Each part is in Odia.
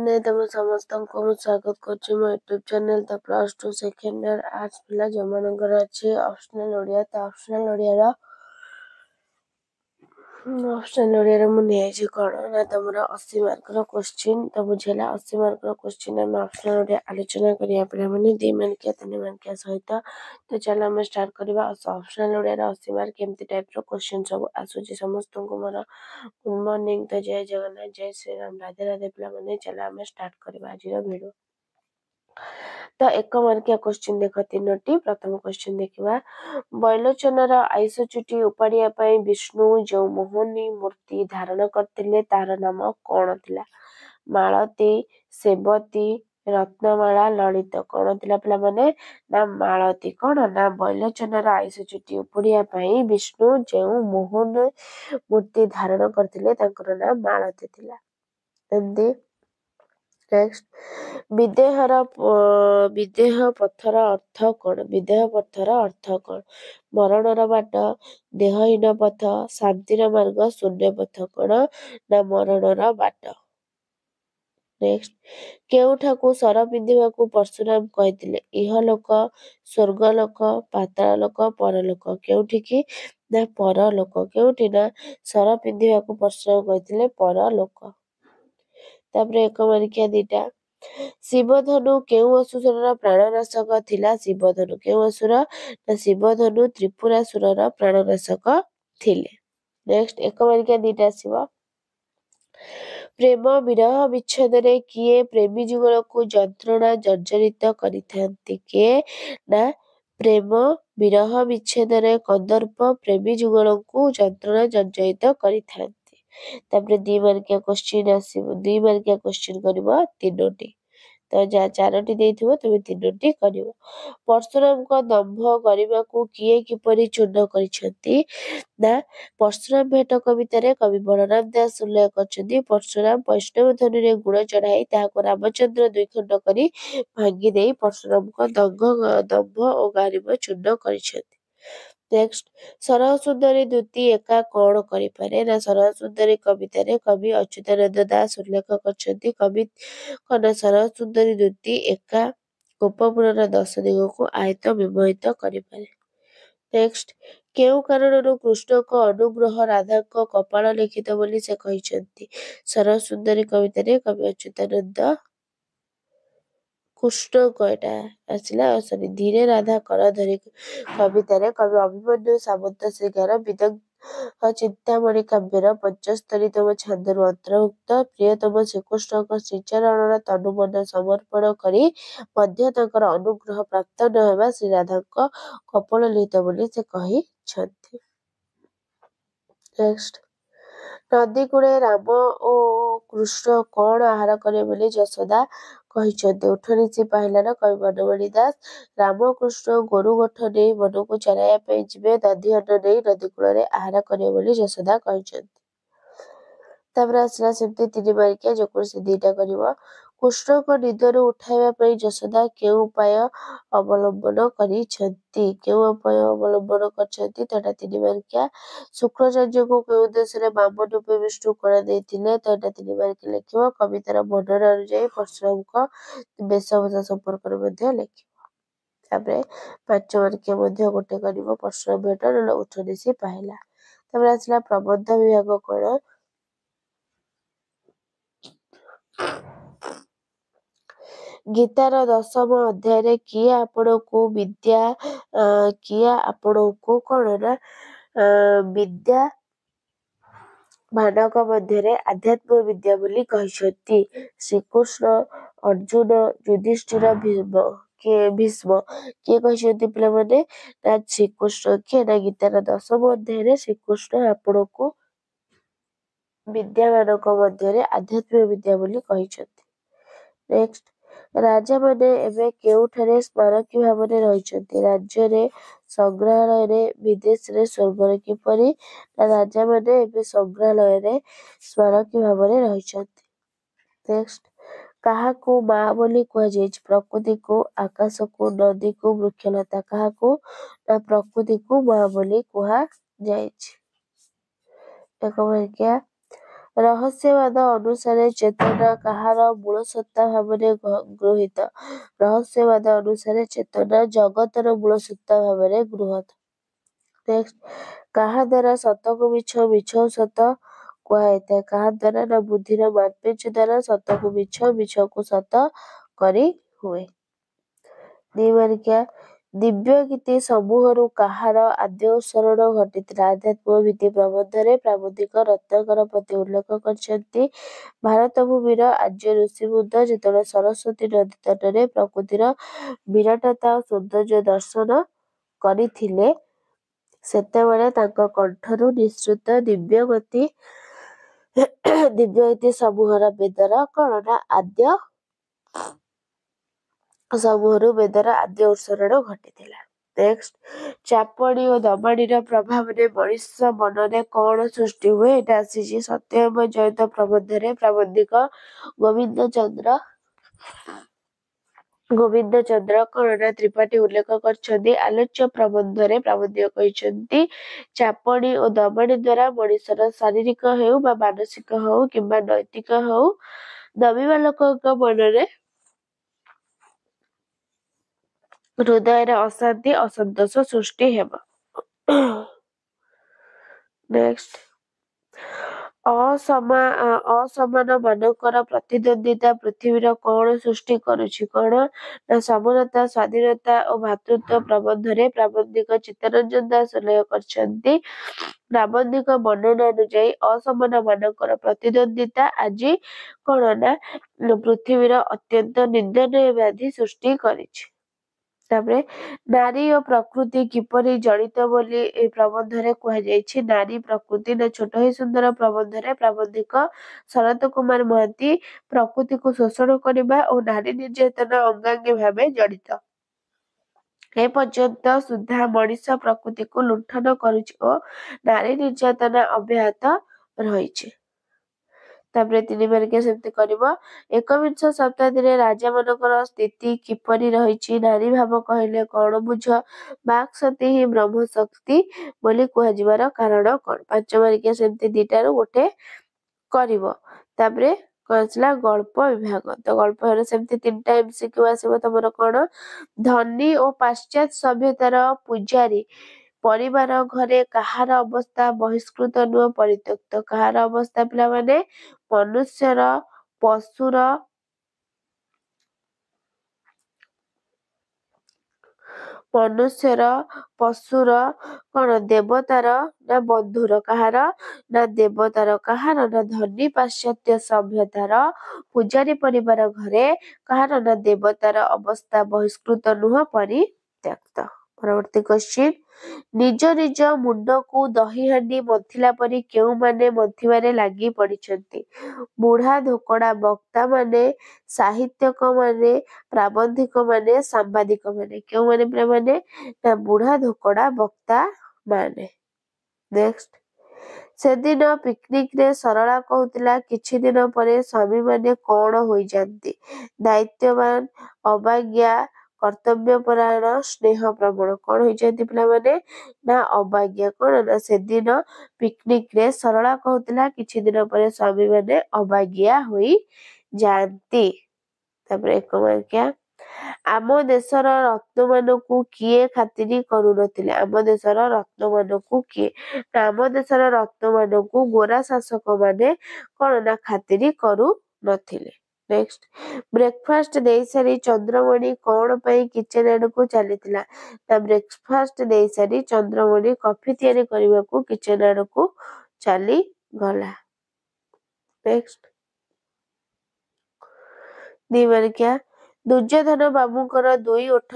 मैंने तुम समस्त को स्वागत कर मो YouTube channel the plus two second year arts पिला जो मानकर अच्छे ऑप्शनल ओडिया तो ऑप्शनल ओडिया ऑप्शनल ओडिया मुझे कौन ना तुम 80 मार्क क्वेश्चन तो बुझेगा 80 मार्क क्वेश्चन आम ऑप्शनल ओडिया आलोचना करिया पे 2 मार्किया 3 मार्किया सहित तो चलो आम स्टार्ट करवा ऑप्शनल ओडिया 80 मार्क केमती टाइप क्वेश्चन सब आसूची समस्त को मोर गुड मॉर्निंग तो जय जगन्नाथ जय श्री राम राधे राधे पे चलो आम स्टार्ट करवा आज वीडियो तो 1 मार्किया क्वेश्चन देख 3टी प्रथम क्वेश्चन देखा बैलोचनर आयुष चुटी उपाड़िया विष्णु जो मोहनी मूर्ति धारण करते तार नाम कौन थिला मालती सेवती रत्नमाला ललित कौन थिला पिला माने ना मालती कौन ना बैलोचनर आयुष चुटी उपाड़िया विष्णु जो मोहन मूर्ति धारण करते तांकर नाम मालती थिला एमती नेक्स्ट विदेह पथर अर्थ कौन विदेह पथर अर्थ कौन मरणर बाट देहहीन पथ शांतिर मार्ग शून्य पथ कौन ना मरणर बाट नेक्स्ट केउठाकू सर पिंधिबाकू परशुराम कहिथिले इहलोक स्वर्गलोक पाताललोक परलोक केउठिकी ना परलोक केउठी ना सर पिंधिबाकू परशुराम कहिथिले परलोक तापरे 1 मार्किया 2टा शिवधनु केउ असुरर प्राणनाशक थिला शिवधनु केउ असुर ना शिवधनु त्रिपुरासुरर प्राणनाशक थिले नेक्स्ट 1 मार्किया 2टा आसीबो प्रेम विरह विच्छेद रे किए प्रेमी जुगल को जंत्रणा जर्जरित करिथांती किए ना प्रेम विरह विच्छेद रे कंदर्प प्रेमी जुगल को जंत्रणा जर्जरित करिथांती तापरे 2 मार्किया क्वेश्चन आसीबो 2 मार्किया क्वेश्चन करबो 3टी तो जा 4टी देइथिबो तुमे 3टी करिवो परशुराम को दंभ करिबाकू किए किपरि चूर्ण करिसंती ना परशुराम भेट कविता रे कवि बलराम दास उल्लेख करछंती परशुराम वैष्णव धनु रे गुण चढ़ाई ताहाको रामचंद्र 2 खंड करी भांगी देई परशुराम को दंभ और गारिब चूर्ण करिसंती नेक्स्ट सरह सुंदरी द्विती एका कौन करिपारे ना सरह सुंदरी कविता रे कवि अच्युतानंद दास उल्लेख करछंती कवि कना सरह सुंदरी द्विती एका गोपपुरर 10 दिग को आयत विमोहित करिपारे नेक्स्ट केउ कारणରୁ କୃଷ୍ଣଙ୍କ ଅନୁଗ୍ରହ ରାଧାଙ୍କ କପାଳ ଲିଖିତ ବୋଲି ସେ କହିଛନ୍ତି ସରହ ସୁନ୍ଦରୀ କବିତାରେ କବି ଅଚ୍ୟୁତାନନ୍ଦ କୃଷ୍ଣଙ୍କ ଏଟା ଆସିଲା ସରି ଧୀରେ ରାଧା କର ଧରି କବିତାରେ କବି ଅଭିମନ୍ୟୁ ସାମନ୍ତ ଶ୍ରୀଗାର ବିଦଗ୍ଧ ଚିନ୍ତାମଣି କାବ୍ୟର 75ତମ ଛାନ୍ଦରୁ ଅନ୍ତର୍ଭୁକ୍ତ ପ୍ରିୟତମ ଶ୍ରୀକୃଷ୍ଣଙ୍କ ଶ୍ରୀଚରଣର ତନୁମନ ସମର୍ପଣ କରି ମଧ୍ୟ ତାଙ୍କର ଅନୁଗ୍ରହ ପ୍ରାପ୍ତ ନ ହେବା ଶ୍ରୀରାଧାଙ୍କ କପାଳ ଲିଖିତ ବୋଲି ସେ କହିଛନ୍ତି ନେକ୍ସଟ ନଦୀ କୂଳେ ରାମ ଓ କୃଷ୍ଣ କଣ ଆହାର କରିବେ ବୋଲି ଯଶୋଦା କହିଛନ୍ତି ଉଠନିଶି ପାହିଲାର କବି ବନମାଳୀ ଦାସ ରାମ କୃଷ୍ଣ ଗୋରୁ ଗୋଠ ନେଇ ବନକୁ ଚରାଇବା ପାଇଁ ଯିବେ ନଦୀ ଅନ୍ନ ନେଇ ନଦୀ କୂଳରେ ଆହାର କରିବେ ବୋଲି ଯଶୋଦା କହିଛନ୍ତି ତାପରେ ଆସିଲା ସେମିତି 3 ମାର୍କିଆ ଯେକୌଣସି 2ଟା କରିବ କୃଷ୍ଣଙ୍କ ନିଦରୁ ଉଠାଇବା ପାଇଁ ଯଶୋଦା କେଉଁ ଉପାୟ ଅବଲମ୍ବନ କରିଛନ୍ତି କେଉଁ ଉପାୟ ଅବଲମ୍ବନ କରିଛନ୍ତି ତ ଏଟା 3 ମାର୍କିଆ ଶୁକ୍ରାଚାର୍ଯ୍ୟଙ୍କୁ କେଉଁ ଦେଶରେ ବାମନ ରୂପେ ବିଷ୍ଣୁ କଳା ଦେଇଥିଲେ ତ ଏଟା 3 ମାର୍କିଆ ଲେଖିବ କବିତାର ବର୍ଣ୍ଣନା ଅନୁଯାୟୀ ପରଶୁରାମଙ୍କ ବେଶଭୂଷା ସମ୍ପର୍କରେ ମଧ୍ୟ ଲେଖିବ ତାପରେ 5 ମାର୍କିଆ ମଧ୍ୟ ଗୋଟେ କରିବ ପରଶୁରାମ ଭେଟ ନହେଲେ ଉଠନିଶି ପାହିଲା ତାପରେ ଆସିଲା ପ୍ରବନ୍ଧ ବିଭାଗ କଣ ଗୀତାର 10ମ ଅଧ୍ୟାୟରେ କିଏ ଆପଣଙ୍କୁ କଣ ନା ବିଦ୍ୟା ମାନଙ୍କ ମଧ୍ୟରେ ଆଧ୍ୟାତ୍ମ ବିଦ୍ୟା ବୋଲି କହିଛନ୍ତି ଶ୍ରୀକୃଷ୍ଣ ଅର୍ଜୁନ ଯୁଧିଷ୍ଠିର ଭୀଷ୍ମ କିଏ କହିଛନ୍ତି ପିଲାମାନେ ନା ଶ୍ରୀକୃଷ୍ଣ କିଏ ନା ଗୀତାର 10ମ ଅଧ୍ୟାୟରେ ଶ୍ରୀକୃଷ୍ଣ ଆପଣଙ୍କୁ ବିଦ୍ୟାମାନଙ୍କ ମଧ୍ୟରେ ଆଧ୍ୟାତ୍ମିକ ବିଦ୍ୟା ବୋଲି କହିଛନ୍ତି ନେକ୍ସଟ ରାଜାମାନେ ଏବେ କେଉଁଠାରେ ସ୍ମାରକୀ ଭାବରେ ରହିଛନ୍ତି ରାଜ୍ୟରେ ସଂଗ୍ରହାଳୟରେ ବିଦେଶରେ ସ୍ୱର୍ଗରେ କିପରି ନା ରାଜାମାନେ ଏବେ ସଂଗ୍ରହାଳୟରେ ସ୍ମାରକୀ ଭାବରେ ରହିଛନ୍ତି ନେକ୍ସଟ କାହାକୁ ମା ବୋଲି କୁହାଯାଇଛି ପ୍ରକୃତିକୁ ଆକାଶକୁ ନଦୀକୁ ବୃକ୍ଷଲତା କାହାକୁ ନା ପ୍ରକୃତିକୁ ମା ବୋଲି କୁହାଯାଇଛି 1 ମାର୍କିଆ ରହସ୍ୟବାଦ ଅନୁସାରେ ଚେତନା କାହାର ମୂଳ ସତ୍ତା ଭାବରେ ଗୃହୀତ? ରହସ୍ୟବାଦ ଅନୁସାରେ ଚେତନା ଜଗତର ମୂଳ ସତ୍ତା ଭାବରେ ଗୃହୀତ। ନେକ୍ସଟ, କାହା ଦ୍ୱାରା ସତକୁ ମିଛ, ମିଛକୁ ସତ କୁହାଯାଇଥାଏ? କାହା ଦ୍ୱାରା? ନା ବୁଦ୍ଧିର ମାପେଞ୍ଚ ଦ୍ୱାରା ସତକୁ ମିଛ, ମିଛକୁ ସତ କରି ହୁଏ। 2 ମାର୍କିଆ, ଦିବ୍ୟ ଗୀତି ସମୂହରୁ କାହାର ଆଦ୍ୟୋତ୍ସରଣ ଘଟିଥିଲା? ଆଧ୍ୟାତ୍ମିକ ଭିତ୍ତି ପ୍ରବନ୍ଧରେ ପ୍ରାବନ୍ଧିକ ରତ୍ନାକର ପତି ଉଲ୍ଲେଖ କରିଛନ୍ତି, ଭାରତ ଭୂମିର ଆର୍ଯ୍ୟ ଋଷିବୃନ୍ଦ ଯେତେବେଳେ ସରସ୍ୱତୀ ନଦୀ ତଟରେ ପ୍ରକୃତିର ବିରାଟତା ଓ ସୌନ୍ଦର୍ଯ୍ୟ ଦର୍ଶନ କରିଥିଲେ, ସେତେବେଳେ ତାଙ୍କ କଣ୍ଠରୁ ନିଃସୃତ ଦିବ୍ୟଗୀତି ସମୂହର ବେଦର କଣ? ନା ଆଦ୍ୟ ସମୂହରୁ ବେଦର ଆଦ୍ୟ ଉତ୍ସରଣ ଘଟିଥିଲା। ନେକ୍ସଟ, ଚାପଣି ଓ ଦମଣିର ପ୍ରଭାବରେ ମଣିଷ ମନରେ କଣ ସୃଷ୍ଟି ହୁଏ? ଏଇଟା ଆସିଛି ସତ୍ୟହେମ ଜୟନ୍ତ ପ୍ରବନ୍ଧରେ ପ୍ରାବନ୍ଧିକ ଗୋବିନ୍ଦ ଚନ୍ଦ୍ର କଣ? ନା ତ୍ରିପାଠୀ ଉଲ୍ଲେଖ କରିଛନ୍ତି, ଆଲୋଚ୍ୟ ପ୍ରବନ୍ଧରେ ପ୍ରାବନ୍ଧିକ କହିଛନ୍ତି, ଚାପଣି ଓ ଦମଣି ଦ୍ୱାରା ମଣିଷର ଶାରୀରିକ ହେଉ ବା ମାନସିକ ହେଉ କିମ୍ବା ନୈତିକ ହେଉ ଦମିବା ଲୋକଙ୍କ ମନରେ ହୃଦୟରେ ଅଶାନ୍ତି ଅସନ୍ତୋଷ ସୃଷ୍ଟି ହେବ। ନେକ୍ସଟ, ଅସମାନ ମାନଙ୍କର ପ୍ରତିଦ୍ୱନ୍ଦିତା ପୃଥିବୀର କଣ ସୃଷ୍ଟି କରୁଛି? କଣ? ନା ସମାନତା, ସ୍ୱାଧୀନତା ଓ ଭ୍ରାତୃତ୍ୱ ପ୍ରବନ୍ଧରେ ପ୍ରାବନ୍ଧିକ ଚିତ୍ତରଞ୍ଜନ ଦାସ ଉଲ୍ଲେଖ କରିଛନ୍ତି, ପ୍ରାବନ୍ଧିକ ବର୍ଣ୍ଣନା ଅନୁଯାୟୀ ଅସମାନ ମାନଙ୍କର ପ୍ରତିଦ୍ୱନ୍ଦିତା ଆଜି କଣ? ନା ପୃଥିବୀର ଅତ୍ୟନ୍ତ ନିନ୍ଦନୀୟ ବ୍ୟାଧି ସୃଷ୍ଟି କରିଛି। ତାପରେ ନାରୀ ଓ ପ୍ରକୃତି କିପରି ଜଡ଼ିତ ବୋଲି ଏ ପ୍ରବନ୍ଧରେ କୁହାଯାଇଛି? ନାରୀ ପ୍ରକୃତି ନା ଛୋଟ ହିଁ ସୁନ୍ଦର ପ୍ରବନ୍ଧରେ ପ୍ରାବନ୍ଧିକ ଶରତ କୁମାର ମହାନ୍ତି ପ୍ରକୃତିକୁ ଶୋଷଣ କରିବା ଓ ନାରୀ ନିର୍ଯାତନା ଅଙ୍ଗାଙ୍ଗୀ ଭାବେ ଜଡ଼ିତ। ଏ ପର୍ଯ୍ୟନ୍ତ ସୁଦ୍ଧା ମଣିଷ ପ୍ରକୃତିକୁ ଲୁଣ୍ଠନ କରୁଛି ଓ ନାରୀ ନିର୍ଯାତନା ଅବ୍ୟାହତ ରହିଛି। ତାପରେ 3 ମାର୍କିଆ ସେମିତି କରିବ, ଏକବିଂଶ ଶତାବ୍ଦୀରେ ରାଜାମାନଙ୍କର ସ୍ଥିତି କିପରି ରହିଛି? ନାରୀ ଭାବ କହିଲେ କଣ ବୁଝ? ବାକ୍ ଶକ୍ତି ହିଁ ବ୍ରହ୍ମ ଶକ୍ତି ବୋଲି କୁହାଯିବାର କାରଣ କଣ? 5 ମାର୍କିଆ ସେମିତି 2ଟାରୁ ଗୋଟେ କରିବ। ତାପରେ ଆସିଲା ଗଳ୍ପ ବିଭାଗ, ତ ଗଳ୍ପ ବିଭାଗରେ ସେମିତି 3ଟା MCQ ଆସିବ ତମର କଣ? ଧନୀ ଓ ପାଶ୍ଚାତ୍ୟ ସଭ୍ୟତାର ପୂଜାରୀ ପରିବାର ଘରେ କାହାର ଅବସ୍ଥା ବହିଷ୍କୃତ ନୁହଁ ପରିତ୍ୟକ୍ତ? କାହାର ଅବସ୍ଥା ପିଲାମାନେ? ମନୁଷ୍ୟର, ପଶୁର କଣ? ଦେବତାର ନା ବନ୍ଧୁର? କାହାର? ନା ଦେବତାର। କାହାର? ନା ଧନୀ ପାଶ୍ଚାତ୍ୟ ସଭ୍ୟତାର ପୂଜାରୀ ପରିବାର ଘରେ କାହାର? ନା ଦେବତାର ଅବସ୍ଥା ବହିଷ୍କୃତ ନୁହଁ ପରିତ୍ୟକ୍ତ। ପରବର୍ତ୍ତୀ କ୍ୱେଶ୍ଚିନ୍, ନିଜ ନିଜ ମୁଣ୍ଡକୁ ଦହିହାଣ୍ଡି ମନ୍ଥିଲା ପରି କେଉଁମାନେ ମନ୍ଥିବାରେ ଲାଗି ପଡ଼ିଛନ୍ତି? ବୁଢ଼ା ଧୋକଡ଼ା ବକ୍ତାମାନେ, ସାହିତ୍ୟିକମାନେ, ପ୍ରାବନ୍ଧିକମାନେ, ସାମ୍ବାଦିକମାନେ। କେଉଁମାନେ ପିଲାମାନେ? ନା ବୁଢ଼ା ଧୋକଡ଼ା ବକ୍ତାମାନେ। ନେକ୍ସଟ, ସେଦିନ ପିକନିକରେ ସରଳା କହୁଥିଲା, କିଛି ଦିନ ପରେ ସ୍ୱାମୀମାନେ କଣ ହୋଇଯାନ୍ତି? ଦାୟିତ୍ୱବାନ, ଅବାଜ୍ଞା, କର୍ତ୍ତବ୍ୟପରାୟଣ, ସ୍ନେହପ୍ରବଣ। କଣ ହୋଇଯାନ୍ତି ପିଲାମାନେ? ନା ଅବାଜ୍ଞା। କଣ? ନା ସେଦିନ ପିକନିକରେ ସରଳା କହୁଥିଲା, କିଛି ଦିନ ପରେ ସ୍ୱାମୀମାନେ ଅବାଜ୍ଞା ହୋଇଯାନ୍ତି। ତାପରେ 1 ମାର୍କିଆ, ଆମ ଦେଶର ରତ୍ନମାନଙ୍କୁ କିଏ ଖାତିର କରୁନଥିଲେ? ଆମ ଦେଶର ରତ୍ନମାନଙ୍କୁ କିଏ? ନା ଆମ ଦେଶର ରତ୍ନମାନଙ୍କୁ ଗୋରା ଶାସକମାନେ କଣ? ନା ଖାତିର କରୁନଥିଲେ। ନେକ୍ସଟ, ବ୍ରେକଫାଷ୍ଟ ଦେଇସାରି ଚନ୍ଦ୍ରମଣି କଣ ପାଇଁ କିଚେନ ଆଡ଼କୁ ଚାଲିଥିଲା? ନା ବ୍ରେକଫାଷ୍ଟ ଦେଇସାରି ଚନ୍ଦ୍ରମଣି କଫି ତିଆରି କରିବାକୁ କିଚେନ ଆଡ଼କୁ ଚାଲିଗଲା। ନେକ୍ସଟ, 2 ମାର୍କିଆ, ଦୁର୍ଯ୍ୟୋଧନ ବାବୁଙ୍କର 2 ଓଠ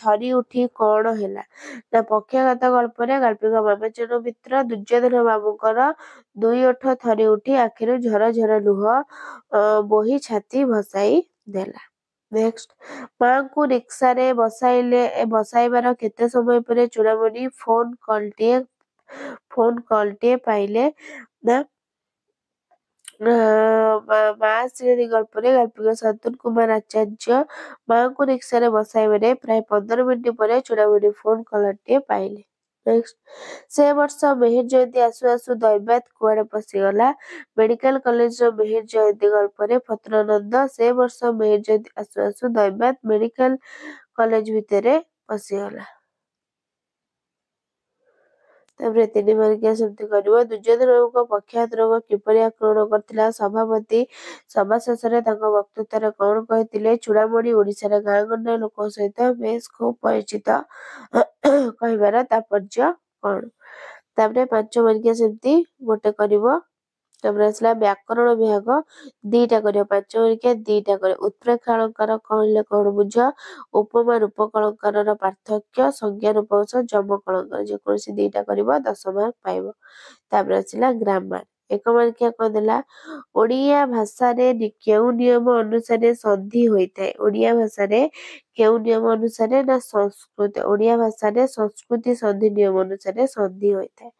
ଥରି ଉଠି କଣ ହେଲା? ନା ପକ୍ଷାଘାତ ଗଳ୍ପରେ ଗାଳ୍ପିକ ବାମାଚରଣ ମିତ୍ର ଦୁର୍ଯ୍ୟୋଧନ ବାବୁଙ୍କର 2 ଓଠ ଥରି ଉଠି ଆଖିରୁ ଝର ଝର ଲୁହ ବୋହି ଛାତି ଭସାଇ ଦେଲା। ନେକ୍ସଟ, ମାଙ୍କୁ ରିକ୍ସାରେ ବସାଇବାର କେତେ ସମୟ ପରେ ଚୂଡ଼ାମଣି ଫୋନ କଲଟିଏ ପାଇଲେ? ନା ମା ଶ୍ରେଣୀ ଗଳ୍ପରେ ଗାଳ୍ପିକ ଶାନ୍ତନୁ କୁମାର ଆଚାର୍ଯ୍ୟ ମାଙ୍କୁ ରିକ୍ସାରେ ବସାଇବାରେ ପ୍ରାୟ 15 ମିନିଟ ପରେ ଚୂଡ଼ାମଣି ଫୋନ କଲଟିଏ ପାଇଲେ। ନେକ୍ସଟ ସେ ବର୍ଷ ମିହିର ଜୟନ୍ତୀ ଆସୁ ଆସୁ ଦୈବାତ କୁଆଡେ ପଶିଗଲା। ମେଡିକାଲ କଲେଜର ମିହିର ଜୟନ୍ତୀ ଗଳ୍ପରେ ଫକୀରନନ୍ଦ ସେ ବର୍ଷ ମିହିର ଜୟନ୍ତୀ ଆସୁ ଆସୁ ଦୈବାତ ମେଡିକାଲ କଲେଜ ଭିତରେ ପଶିଗଲା। ତାପରେ 3 ମାର୍କିଆ ସେମିତି କରିବ। ଦୁର୍ଯ୍ୟୋଧନଙ୍କ ପକ୍ଷାତ ରୋଗ କିପରି ଆକ୍ରମଣ କରିଥିଲା? ସଭାପତି ସଭା ଶେଷରେ ତାଙ୍କ ବକ୍ତୃତାରେ କଣ କହିଥିଲେ? ଚୂଡାମଣି ଓଡିଶାର ଗାଁ ଗଣ୍ଡା ଲୋକଙ୍କ ସହିତ ବେଶ ଖୁବ ପରିଚିତ କହିବାର ତାତ୍ପର୍ଯ୍ୟ କଣ? ତାପରେ 5 ମାର୍କିଆ ସେମିତି ଗୋଟେ କରିବ। ତାପରେ ଆସିଲା ବ୍ୟାକରଣ ବିଭାଗ 2ଟା କରିବ। 5 ମାର୍କିଆ 2ଟା କରିବ। ଉତ୍ପ୍ରେକ୍ଷା ଅଳଙ୍କାର କହିଲେ କଣ ବୁଝ? ଉପମା ରୂପକ ଅଳଙ୍କାରର ପାର୍ଥକ୍ୟ ସଂଜ୍ଞା ରୂପକ ସହ ଯମକ ଅଳଙ୍କାର। ଯେକୌଣସି 2ଟା କରିବ 10 ମାର୍କ ପାଇବ। ତାପରେ ଆସିଲା ଗ୍ରାମାର 1 ମାର୍କିଆ କଣ ଦେଲା? ଓଡ଼ିଆ ଭାଷାରେ କେଉଁ ନିୟମ ଅନୁସାରେ ସନ୍ଧି ହୋଇଥାଏ? ଓଡ଼ିଆ ଭାଷାରେ କେଉଁ ନିୟମ ଅନୁସାରେ? ନା ସଂସ୍କୃତି। ଓଡ଼ିଆ ଭାଷାରେ ସଂସ୍କୃତି ସନ୍ଧି ନିୟମ ଅନୁସାରେ ସନ୍ଧି ହୋଇଥାଏ।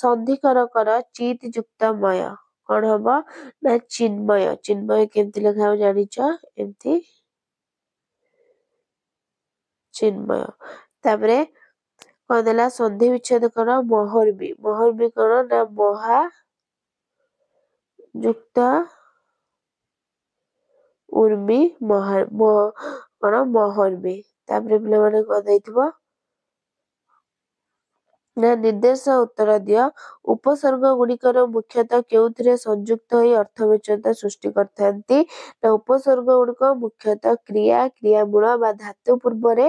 ସନ୍ଧି କର କର ଚିତ ଯୁକ୍ତ ମୟ କଣ ହବ? ନା ଚିନ୍ମୟ। ଚିନ୍ମୟ କେମିତି ଲେଖା ହବ ଜାଣିଛ? ଏମିତି ଚିନ୍ମୟ। ତାପରେ କଣ ଦେଲା? ସନ୍ଧି ବିଚ୍ଛେଦ କର ମହର୍ବି। ମହର୍ବି କଣ? ନା ମହା ଯୁକ୍ତ ଉର୍ମି କଣ? ମହର୍ବି। ତାପରେ ପିଲାମାନେ କଣ ଦେଇଥିବ? ନା ନିର୍ଦ୍ଦେଶ ଉତ୍ତର ଦିଅ। ଉପସର୍ଗ ଗୁଡିକର ମୁଖ୍ୟତଃ କେଉଁଥିରେ ସଂଯୁକ୍ତ ହୋଇ ଅର୍ଥବିଚ୍ଛେଦ ସୃଷ୍ଟି କରିଥାନ୍ତି? ନା ଉପସର୍ଗ ଗୁଡିକ ମୁଖ୍ୟତଃ କ୍ରିୟା କ୍ରିୟାମୂଳ ବା ଧାତୁ ପୂର୍ବରେ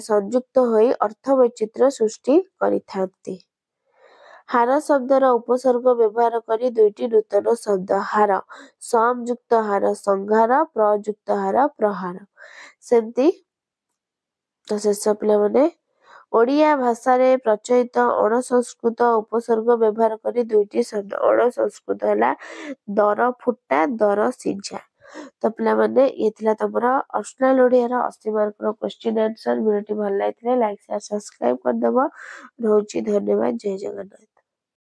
ସଂଯୁକ୍ତ ହୋଇ ଅର୍ଥବୈଚିତ୍ର୍ୟ ସୃଷ୍ଟି କରିଥାନ୍ତି। ହାର ଶବ୍ଦର ଉପସର୍ଗ ବ୍ୟବହାର କରି 2ଟି ନୂତନ ଶବ୍ଦ। ହାର ସମ ଯୁକ୍ତ ହାର ସଂହାର ପ୍ରଯୁକ୍ତ ହାର ପ୍ରହାର। ସେମିତି ଶେଷ ପିଲାମାନେ ଓଡ଼ିଆ ଭାଷାରେ ପ୍ରଚଳିତ ଅଣସଂସ୍କୃତ ଉପସର୍ଗ ବ୍ୟବହାର କରି 2ଟି ଶବ୍ଦ। ଅଣସଂସ୍କୃତ ହେଲା ଦର ଫୁଟା ଦର ସିଝା। ତ ପିଲାମାନେ ଇଏ ଥିଲା ତମର ଅପସନାଲ ଓଡ଼ିଆର 80 ମାର୍କର କ୍ୱେଶ୍ଚିନ୍ ଆନ୍ସର। ଭିଡ଼ିଓଟି ଭଲ ଲାଗିଥିଲେ ଲାଇକ୍ ସେୟାର ସବସ୍କ୍ରାଇବ କରିଦେବ। ରହୁଛି ଧନ୍ୟବାଦ। ଜୟ ଜଗନ୍ନାଥ।